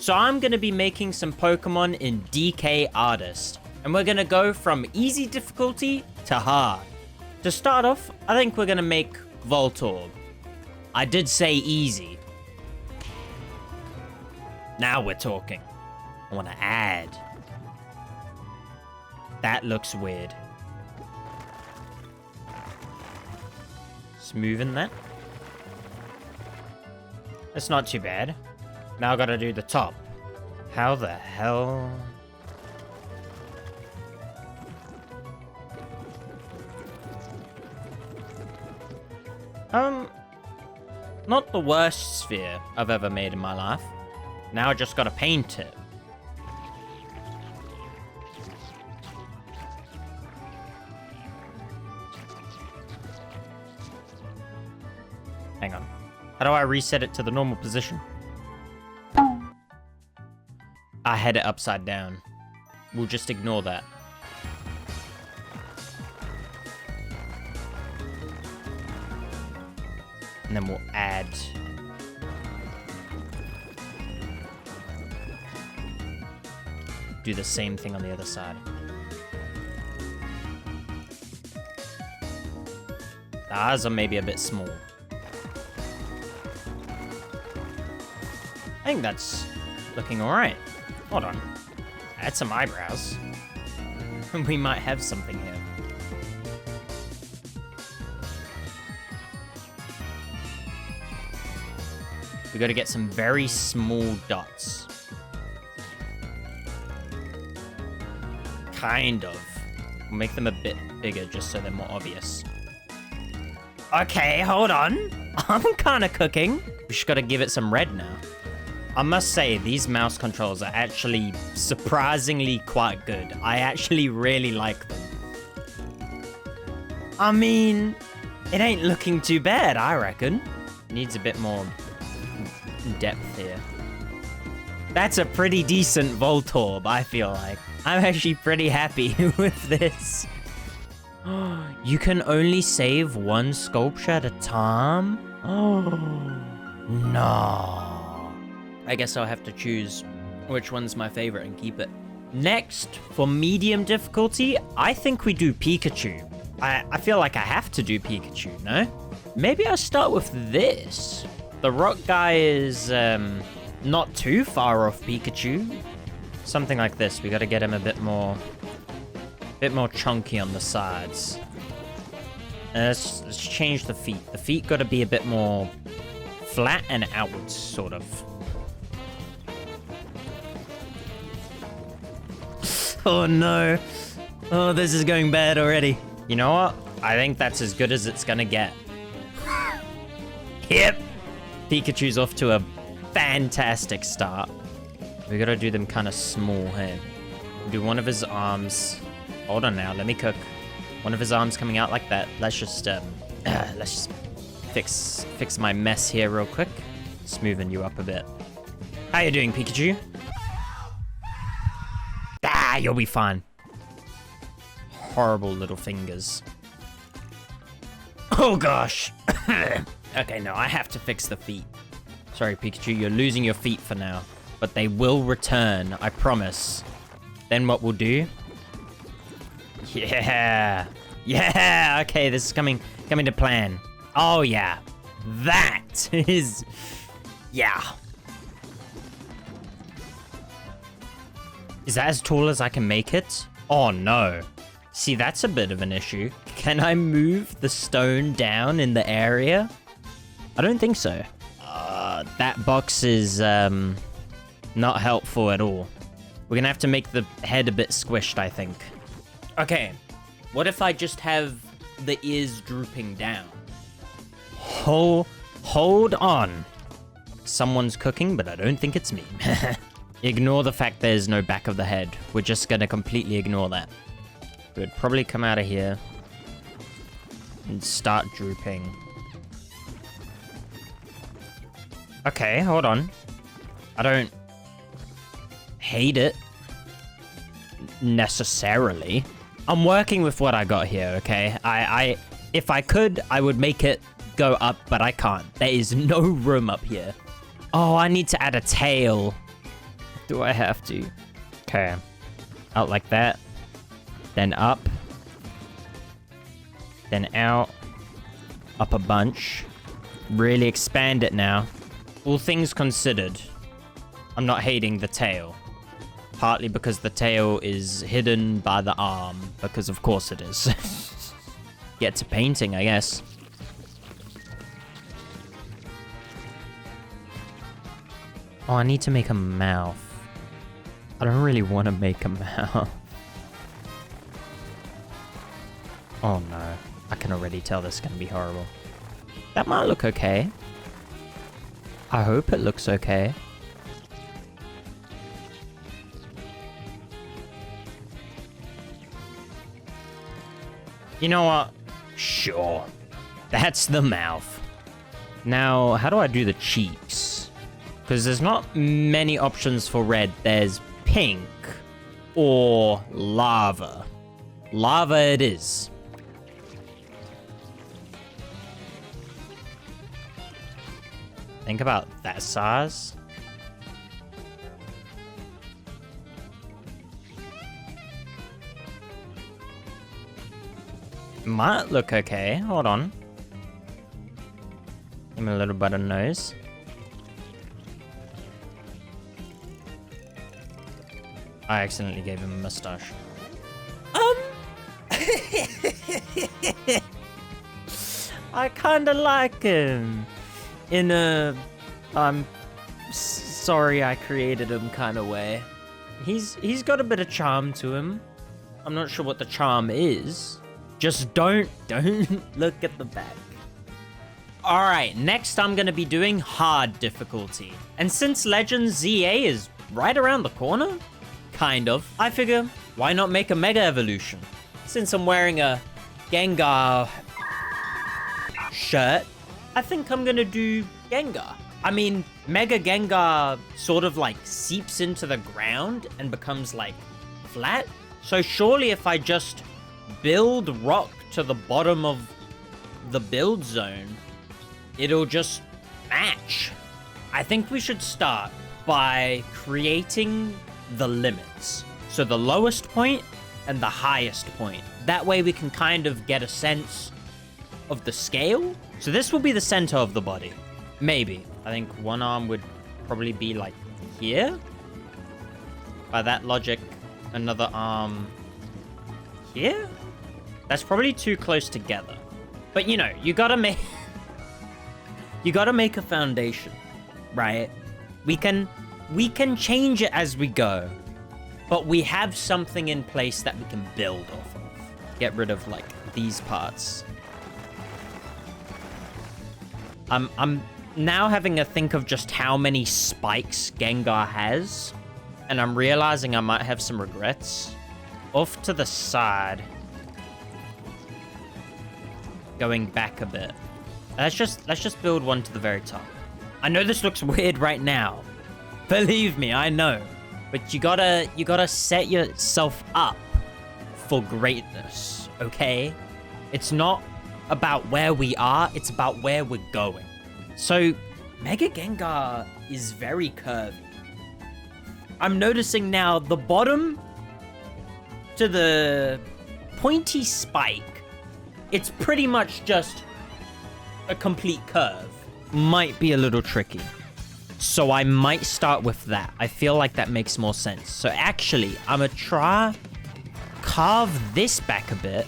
So I'm going to be making some Pokemon in dkartist. And we're going to go from easy difficulty to hard. To start off, I think we're going to make Voltorb. I did say easy. Now we're talking. I want to add. That looks weird. Smoothing that. That's not too bad. Now I gotta do the top. How the hell? Not the worst sphere I've ever made in my life. Now I just gotta paint it. Hang on. How do I reset it to the normal position? I had it upside down. We'll just ignore that. And then we'll add. Do the same thing on the other side. The eyes are maybe a bit small. I think that's looking alright. Hold on. Add some eyebrows. We might have something here. We gotta get some very small dots. Kind of. We'll make them a bit bigger just so they're more obvious. Okay, hold on. I'm kinda cooking. We just gotta give it some red now. I must say, these mouse controls are actually surprisingly quite good. I actually really like them. I mean, it ain't looking too bad, I reckon. Needs a bit more depth here. That's a pretty decent Voltorb, I feel like. I'm actually pretty happy with this. You can only save one sculpture at a time? Oh, no. I guess I'll have to choose which one's my favorite and keep it. Next, for medium difficulty, I think we do Pikachu. I feel like I have to do Pikachu, no? Maybe I'll start with this. The rock guy is not too far off Pikachu. Something like this. We gotta get him a bit more chunky on the sides. And let's change the feet. The feet gotta be a bit more flat and outwards, sort of. Oh no. Oh, this is going bad already. You know what? I think that's as good as it's gonna get. Yep. Pikachu's off to a fantastic start. We gotta do them kind of small here. Do one of his arms. Hold on now, let me cook. One of his arms coming out like that. Let's just fix my mess here real quick. Smoothing you up a bit. How you doing, Pikachu? Ah, you'll be fine. Horrible little fingers. Oh gosh. Okay, no, I have to fix the feet. Sorry, Pikachu, you're losing your feet for now. But they will return, I promise. Then what we'll do... Yeah. Yeah, okay, this is coming to plan. Oh, yeah. That is... Yeah. Is that as tall as I can make it? Oh, no. See, that's a bit of an issue. Can I move the stone down in the area? I don't think so. That box is, not helpful at all. We're gonna have to make the head a bit squished, I think. Okay. What if I just have the ears drooping down? Hold on. Someone's cooking, but I don't think it's me. Ignore the fact there's no back of the head. We're just gonna completely ignore that. It would probably come out of here and start drooping. Okay, hold on. I don't hate it necessarily. I'm working with what I got here, okay? If I could, I would make it go up, but I can't. There is no room up here. Oh, I need to add a tail. Do I have to? Okay. Out like that. Then up. Then out. Up a bunch. Really expand it now. All things considered, I'm not hating the tail. Partly because the tail is hidden by the arm. Because of course it is. Get to painting, I guess. Oh, I need to make a mouth. I don't really want to make a mouth. Oh no. I can already tell this is going to be horrible. That might look okay. I hope it looks okay. You know what? Sure. That's the mouth. Now, how do I do the cheeks? Because there's not many options for red. There's pink or lava. Lava it is. Think about that size. Might look okay. Hold on. Give me a little bit of nose. I accidentally gave him a mustache. I kinda like him. In a, I'm sorry I created him kind of way. He's got a bit of charm to him. I'm not sure what the charm is. Just don't look at the back. All right, next I'm gonna be doing hard difficulty. And since Legends ZA is right around the corner, kind of, I figure, why not make a Mega Evolution? Since I'm wearing a Gengar shirt, I think I'm gonna do Gengar. I mean, Mega Gengar sort of like seeps into the ground and becomes like flat. So surely if I just build rock to the bottom of the build zone, it'll just match. I think we should start by creating the limits. So the lowest point and the highest point. That way we can kind of get a sense of the scale. So this will be the center of the body. Maybe. I think one arm would probably be like here. By that logic, another arm here? That's probably too close together. But you know, you gotta make a foundation, right? We can change it as we go, but we have something in place that we can build off of. Get rid of like these parts. I'm now having a think of just how many spikes Gengar has, and I'm realizing I might have some regrets. Off to the side. Going back a bit. Let's just build one to the very top. I know this looks weird right now. Believe me, I know. But you gotta set yourself up for greatness, okay? It's not about where we are, it's about where we're going. So, Mega Gengar is very curvy. I'm noticing now the bottom to the pointy spike, it's pretty much just a complete curve. Might be a little tricky. So I might start with that. I feel like that makes more sense. So actually, I'm gonna try carve this back a bit.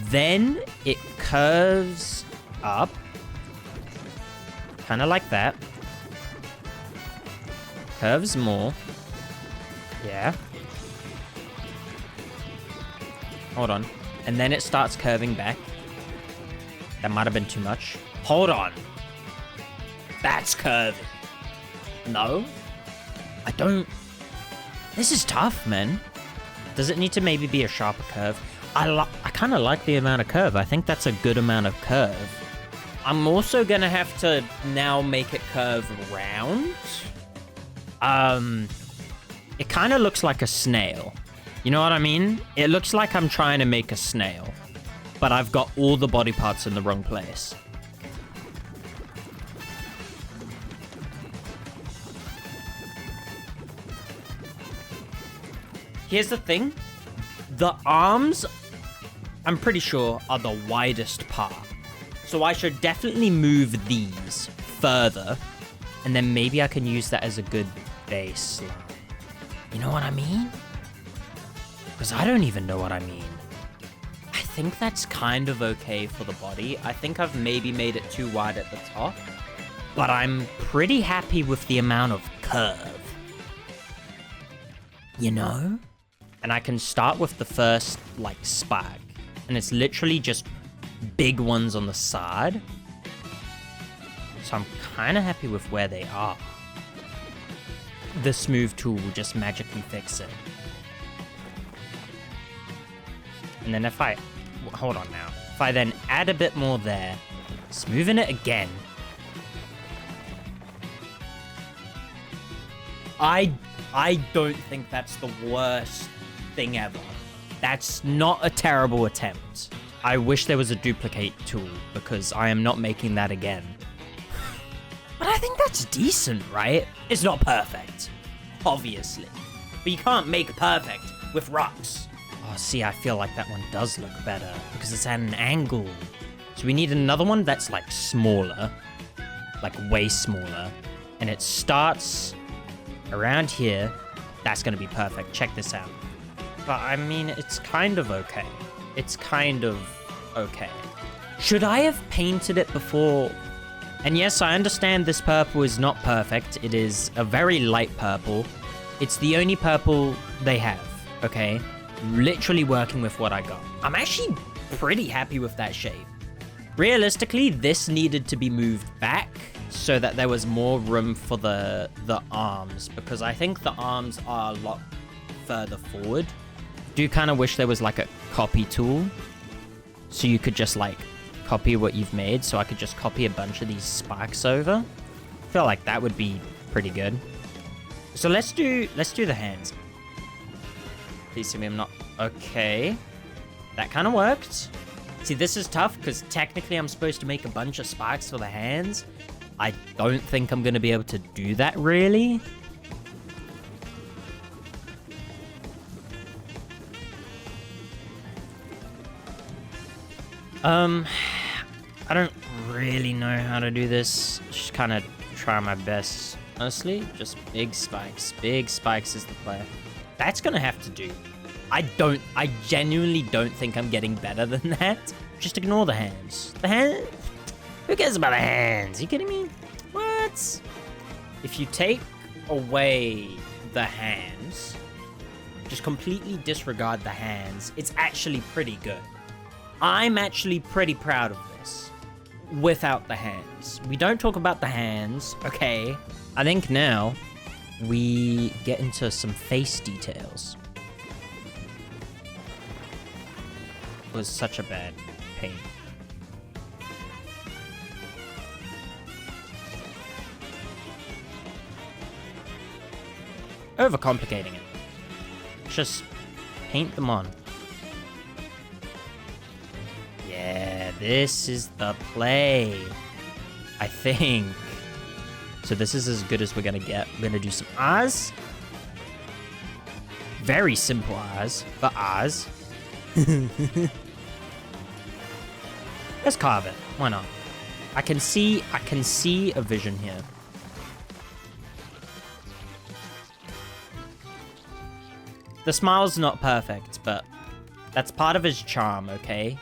Then it curves up. Kind of like that. Curves more. Yeah. Hold on. And then it starts curving back. That might have been too much. Hold on. That's curvy. No. I don't... This is tough, man. Does it need to maybe be a sharper curve? I kind of like the amount of curve. I think that's a good amount of curve. I'm also gonna have to now make it curve round. It kind of looks like a snail. You know what I mean? It looks like I'm trying to make a snail, but I've got all the body parts in the wrong place. Here's the thing. The arms, I'm pretty sure, are the widest part. So I should definitely move these further. And then maybe I can use that as a good baseline. You know what I mean? Because I don't even know what I mean. I think that's kind of okay for the body. I think I've maybe made it too wide at the top. But I'm pretty happy with the amount of curve. You know? And I can start with the first, like, spike. And it's literally just big ones on the side. So I'm kind of happy with where they are. The smooth tool will just magically fix it. And then if I... Hold on now. If I then add a bit more there, smoothing it again. I don't think that's the worst thing ever. That's not a terrible attempt. I wish there was a duplicate tool because I am not making that again. But I think that's decent, right? It's not perfect, obviously. But you can't make perfect with rocks. Oh, see, I feel like that one does look better because it's at an angle. So we need another one that's like smaller, like way smaller. And it starts around here. That's gonna be perfect. Check this out. But I mean, it's kind of okay. It's kind of okay. Should I have painted it before? And yes, I understand this purple is not perfect. It is a very light purple. It's the only purple they have, okay? Literally working with what I got. I'm actually pretty happy with that shape. Realistically, this needed to be moved back so that there was more room for the arms, because I think the arms are a lot further forward. Do kind of wish there was like a copy tool so you could just like copy what you've made, so I could just copy a bunch of these spikes over. I feel like that would be pretty good. So let's do the hands. Please tell me I'm not okay. That kind of worked. See, this is tough because technically I'm supposed to make a bunch of spikes for the hands. I don't think I'm gonna be able to do that really. I don't really know how to do this. Just kind of try my best. Honestly, just big spikes. Big spikes is the play. That's gonna have to do. I genuinely don't think I'm getting better than that. Just ignore the hands. The hands? Who cares about the hands? You kidding me? What? If you take away the hands, just completely disregard the hands, it's actually pretty good. I'm actually pretty proud of this without the hands. We don't talk about the hands, okay? I think now we get into some face details. It was such a bad paint. Overcomplicating it. Just paint them on. Yeah, this is the play. I think. So this is as good as we're gonna get. We're gonna do some eyes. Very simple eyes, but eyes. Let's carve it. Why not? I can see a vision here. The smile's not perfect, but that's part of his charm, okay?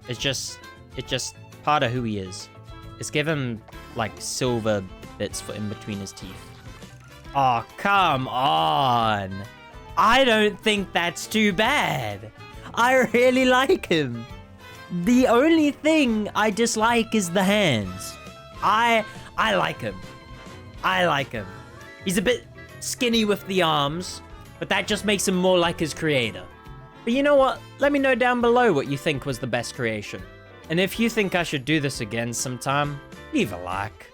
It's just part of who he is. Let's give him like silver bits for in between his teeth. Oh, come on. I don't think that's too bad. I really like him. The only thing I dislike is the hands. I like him. I like him. He's a bit skinny with the arms, but that just makes him more like his creator. But you know what? Let me know down below what you think was the best creation. And if you think I should do this again sometime, leave a like.